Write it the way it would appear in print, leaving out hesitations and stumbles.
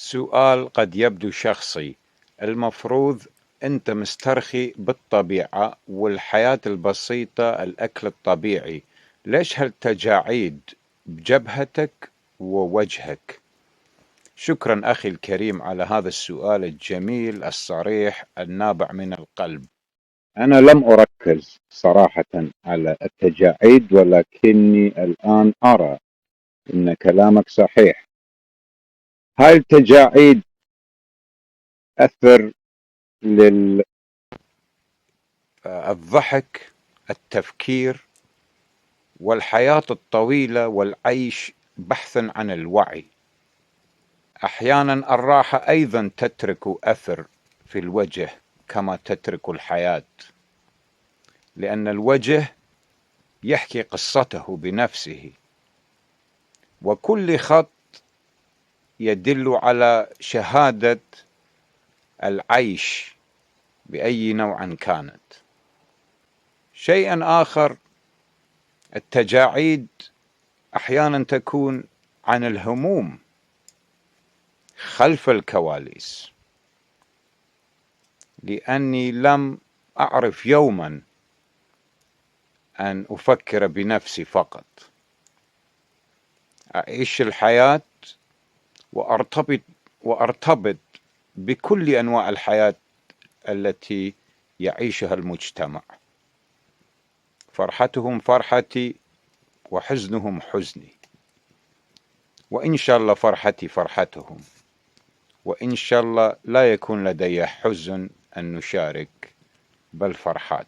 سؤال قد يبدو شخصي. المفروض أنت مسترخي بالطبيعة والحياة البسيطة، الأكل الطبيعي، ليش هالتجاعيد بجبهتك ووجهك؟ شكرا أخي الكريم على هذا السؤال الجميل الصريح النابع من القلب. أنا لم أركز صراحة على التجاعيد، ولكني الآن أرى أن كلامك صحيح. هاي التجاعيد أثر للضحك، التفكير، والحياة الطويلة والعيش بحثا عن الوعي. أحيانا الراحة أيضا تترك أثر في الوجه كما تترك الحياة، لأن الوجه يحكي قصته بنفسه، وكل خط يدل على شهادة العيش بأي نوع كانت. شيئا آخر، التجاعيد أحيانا تكون عن الهموم خلف الكواليس، لأني لم أعرف يوما أن أفكر بنفسي فقط، أعيش الحياة وأرتبط بكل أنواع الحياة التي يعيشها المجتمع. فرحتهم فرحتي وحزنهم حزني، وإن شاء الله فرحتي فرحتهم، وإن شاء الله لا يكون لدي حزن أن نشارك بل فرحات.